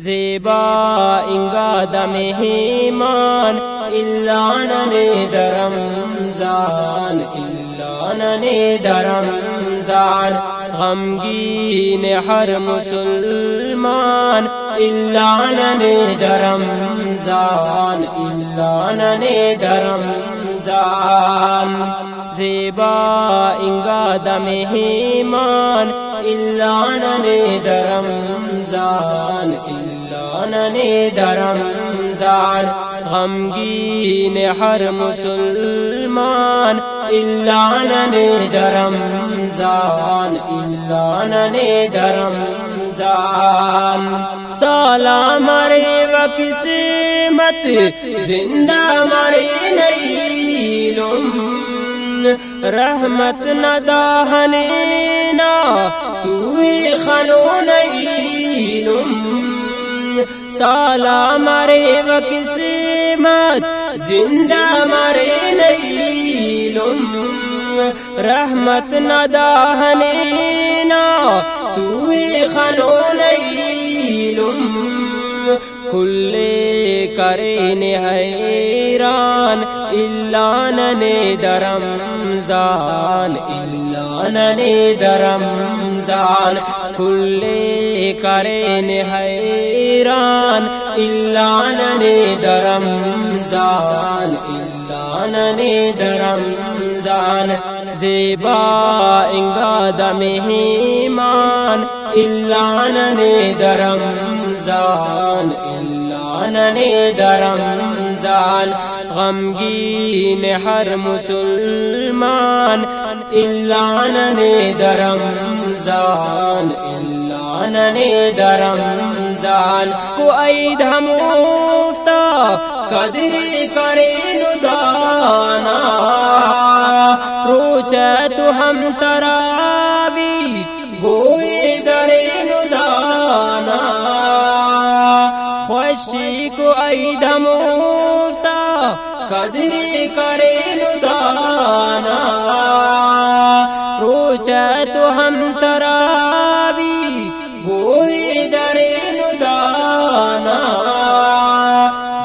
زیبا انگا دم ایمان الا ننی درمزان الا ننی درمزان غمگین ہر مسلمان الا ننی درمزان الا ننی درمزان زیبا انگا دم ایمان الا ننی درمزان الا ننی درمزان غمگین ہر مسلمان الا ننی درمزان الا ننی درمزان سلام رے و قسمت زندہ مرے نیلم رحمت نداہنینا توی خنو نیلم سلام رے و قسمت زندہ مرے نیلم رحمت نداہنینا توی خنو نیلم کل کرین حیران الا ننی درمزان الا ننی درمزان کل کرین حیران الا ننی درمزان الا ننی درمزان زیبا انگا دم ایمان الا ننی درمزان الا ننی درمزان غمگین ہر مسلمان الا ننی درمزان الا ننی درمزان کو عید ہم افتا قدر کرین دانا روچے تو ہم تراوی گوئی درین دانا خوشی کو عید ہم افتا قدر کرین دانا روچے تو ہم تراوی گوئی درین دانا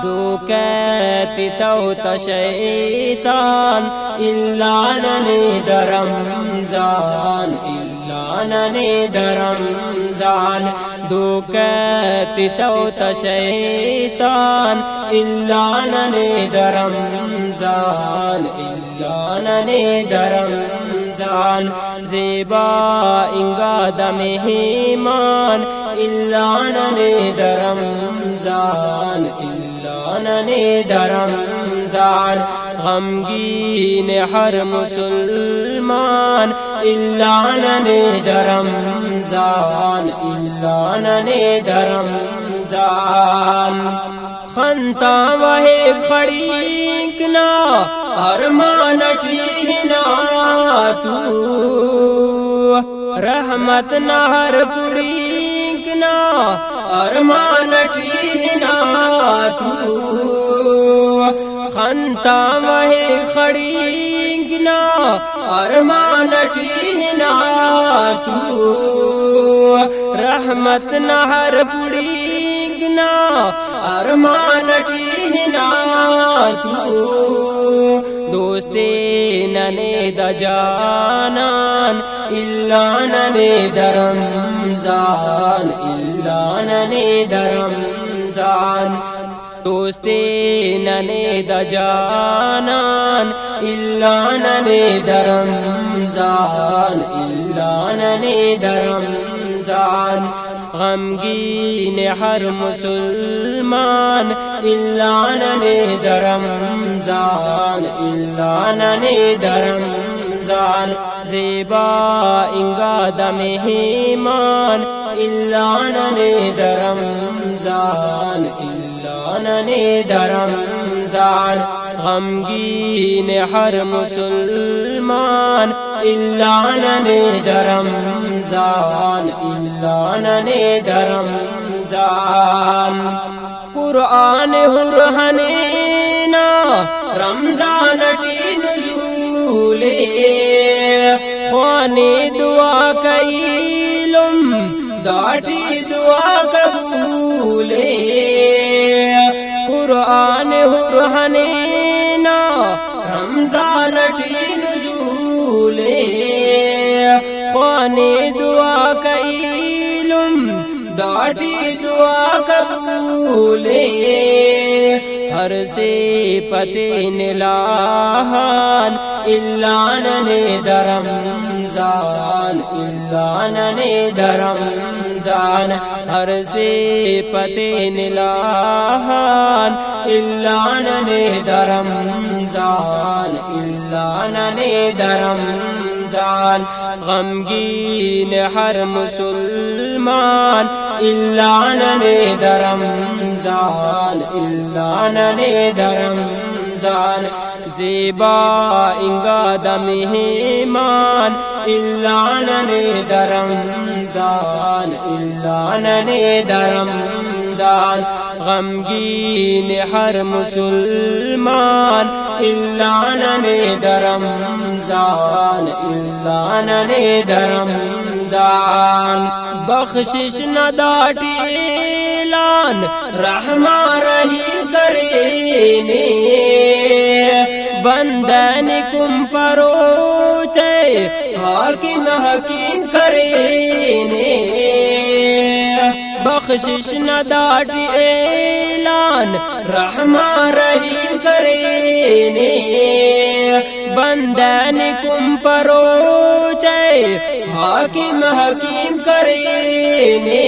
دو کہتی تو شیطان الا ننی درمزان الا ننی درمزان دو کہتی تو شیطان الا ننی درمزان الا ننی درمزان زیبا انگا دم ایمان الا ننی درمزان الا ننی درمزان غمگین ہر مسلمان الا ننی درمزان الا ننی درمزان خنتا وہے کھڑیکنا ارمان ٹھینا تو رحمت نہ ہر پڑیکنا ارمان ٹھینا تو خنتا وہے کھڑیکنا ارمان ٹھینا تو رحمت نہ ہر پڑیکنا ارمان ٹھینا تو دوستی ننی دا جانان الا ننی درمزان الا ننی درمزان دوستی ننی دا جانان الا ننی درمزان الا ننی درمزان غمگین ہر مسلمان الا ننی درمزان الا ننی درمزان زیبا انگا دم ایمان الا ننی درمزان الا ننی درمزان غمگین ہر مسلمان الا ننی درمزان الا ننی درمزان قرآن ہرہنینا رمضان ٹی نزولے خوانی دعا کئیلم داٹی دعا قبول رحنینا رمضان ٹی نزولے خوانی دعا کئیلم داٹی دعا قبولے ہر صفت نلاحان اللعنن درمزان اللعنن درمزان ہر صفت نلاحان اللعنن درمزان اللعنن درمزان غمگین ہر مسلمان اللعنن درمزان اللعنن درمزان زیبا انگا دمہمان اللعنن درمزان اللعنن درمزان غمگین ہر مسلمان اللعنن درمزان اللعنن درمزان بخشش نہ ڈاٹی اعلان رحمان رحیم کرینے بندن کم پروچے حاکم حکیم کرینے بخشش نہ ڈاٹی اعلان رحمان رحیم کرینے بندن کم پروچے حاکم حکیم کرینے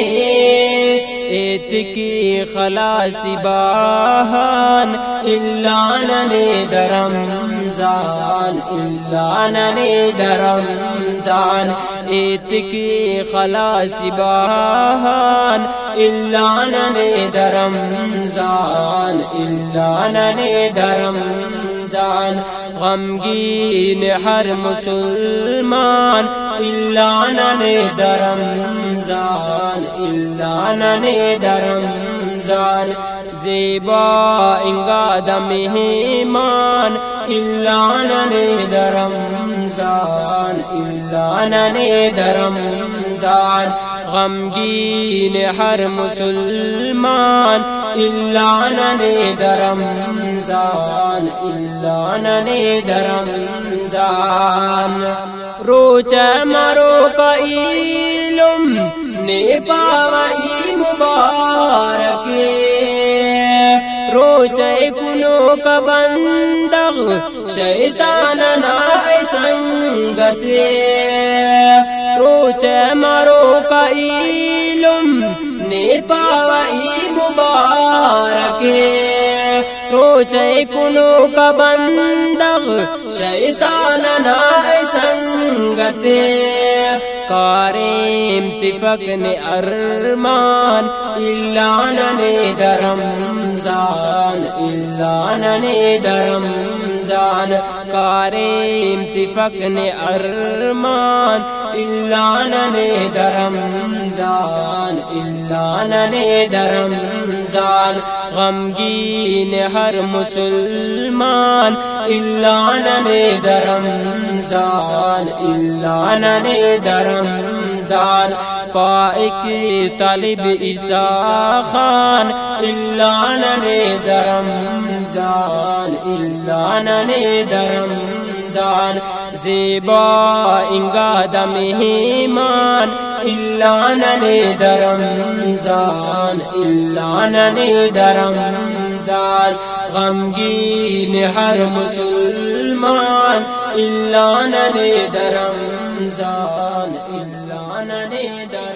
ایتکی خلاصی باہان اللعنن درمزان اللعنن درمزان ایتکی خلاصی باہان اللعنن درمزان اللعنن درمزان غمگین ہر مسلمان اللعنن درمزان اللعنن درمزان زیبا انگا دمہمان اللعنن درمزان اللعنن درمزان غمگین ہر مسلمان اللعنن درمزان اللعنن درمزان روچ مرو کا علم نے پاوئی مبارک روچے کنو کا بندغ شیطان نائے سنگت روچے مرو کا علم نے پاوئی مبارک روچے کنو کا بندغ شیطان نائے سنگت کاریم تفقن ارمان اللعنن درمزان اللعنن درمزان کاریم تفقن ارمان اللعنن درمزان اللعنن درمزان غمگین ہر مسلمان اللعنن درمزان اللعنن درمزان پائک طالب عیسیٰ خان اللعنن درمزان اللعنن درمزان زیبا انگا دمہمان اللعنن درمزان اللعنن درمزان غمگین ہر مسلمان اللعنن درمزان اللعنن درمزان